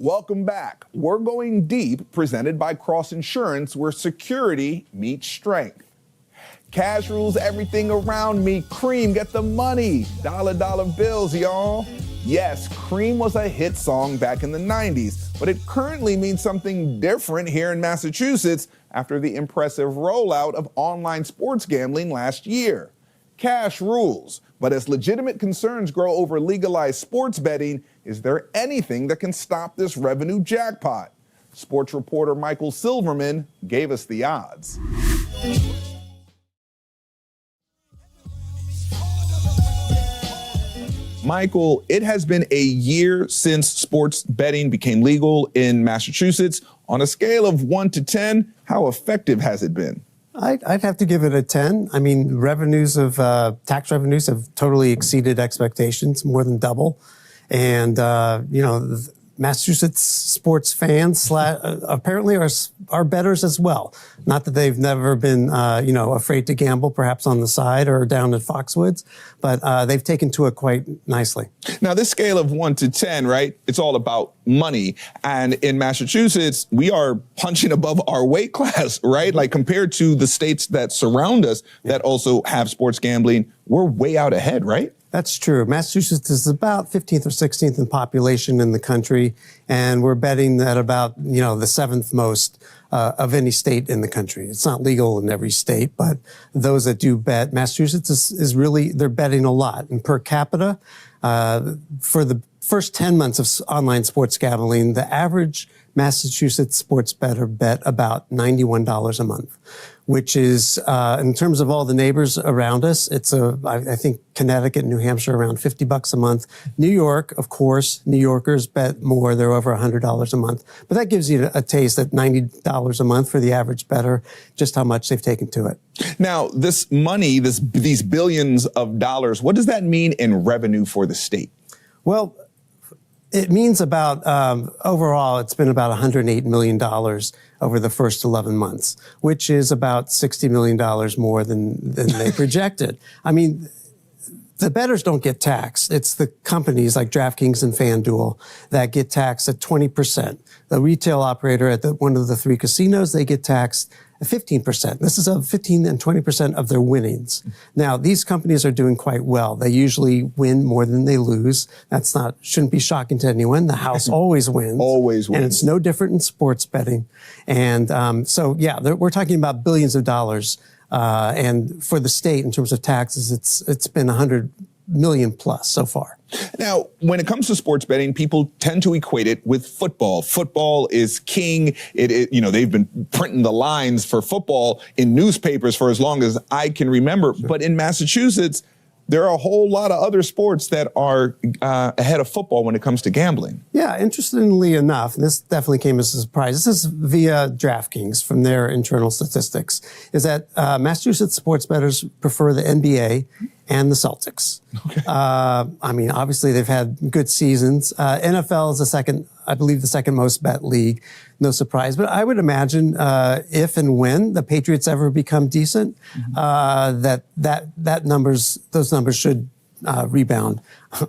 Welcome back. We're going deep, presented by Cross Insurance, where security meets strength. Cash rules everything around me. Cream, get the money. Dollar bills, y'all. Yes, Cream was a hit song back in the 90s, but it currently means something different here in Massachusetts after the impressive rollout of online sports gambling last year. Cash rules, but as legitimate concerns grow over legalized sports betting, is there anything that can stop this revenue jackpot? Sports reporter Michael Silverman gave us the odds. Michael, it has been a year since sports betting became legal in Massachusetts. On a scale of 1 to 10, how effective has it been? I'd have to give it a 10. I mean, tax revenues have totally exceeded expectations, more than double. And, Massachusetts sports fans apparently are bettors as well. Not that they've never been, afraid to gamble, perhaps on the side or down at Foxwoods, but they've taken to it quite nicely. Now, this scale of 1 to 10, right? It's all about money. And in Massachusetts, we are punching above our weight class, right? Like compared to the states that surround us that also have sports gambling, we're way out ahead, right? That's true. Massachusetts is about 15th or 16th in population in the country, and we're betting at about, the seventh most of any state in the country. It's not legal in every state, but those that do bet, Massachusetts is really, they're betting a lot. And per capita, for the first 10 months of online sports gambling, the average Massachusetts sports bettor bet about $91 a month, which is, in terms of all the neighbors around us, I think Connecticut and New Hampshire around $50 a month. New York, of course, New Yorkers bet more. They're over $100 a month. But that gives you a taste at $90 a month for the average bettor, just how much they've taken to it. Now, this money, these billions of dollars, what does that mean in revenue for the state? Well, it means about, overall, it's been about $108 million over the first 11 months, which is about $60 million more than they projected. I mean, the bettors don't get taxed. It's the companies like DraftKings and FanDuel that get taxed at 20%. The retail operator at one of the three casinos, they get taxed at 15%. This is 15 and 20% of their winnings. Now, these companies are doing quite well. They usually win more than they lose. Shouldn't be shocking to anyone. The house always wins. Always wins. And it's no different in sports betting. And we're talking about billions of dollars. And for the state, in terms of taxes, it's been 100 million plus so far. Now, when it comes to sports betting, people tend to equate it with football. Football is king. They've been printing the lines for football in newspapers for as long as I can remember. Sure. But in Massachusetts, there are a whole lot of other sports that are ahead of football when it comes to gambling. Yeah, interestingly enough, and this definitely came as a surprise, this is via DraftKings from their internal statistics, is that Massachusetts sports bettors prefer the NBA and the Celtics. Okay. Obviously they've had good seasons. NFL is the second most bet league. No surprise. But I would imagine if and when the Patriots ever become decent, those numbers should rebound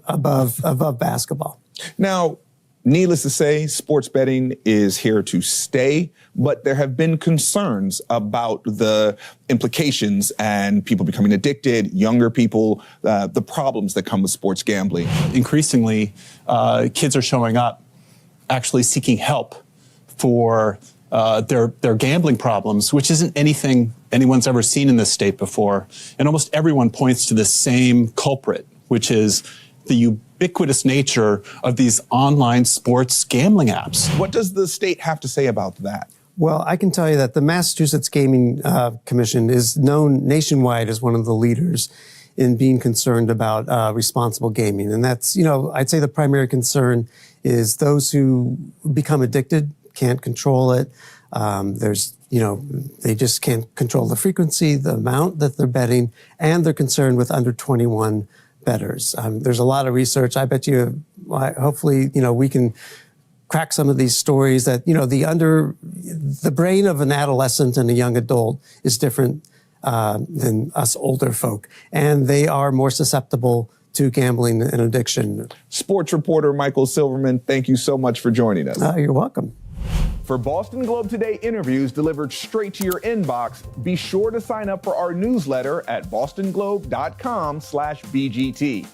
above basketball. Now, needless to say, sports betting is here to stay, but there have been concerns about the implications and people becoming addicted, younger people, the problems that come with sports gambling. Increasingly, kids are showing up actually seeking help for their gambling problems, which isn't anything anyone's ever seen in this state before. And almost everyone points to the same culprit, which is the ubiquitous nature of these online sports gambling apps. What does the state have to say about that? Well, I can tell you that the Massachusetts Gaming Commission is known nationwide as one of the leaders in being concerned about responsible gaming. And that's, I'd say the primary concern is those who become addicted, can't control it. They just can't control the frequency, the amount that they're betting, and they're concerned with under 21 bettors. There's a lot of research. I bet you, hopefully, we can crack some of these stories that, the brain of an adolescent and a young adult is different than us older folk. And they are more susceptible to gambling and addiction. Sports reporter Michael Silverman, thank you so much for joining us. You're welcome. For Boston Globe Today interviews delivered straight to your inbox, be sure to sign up for our newsletter at bostonglobe.com/BGT.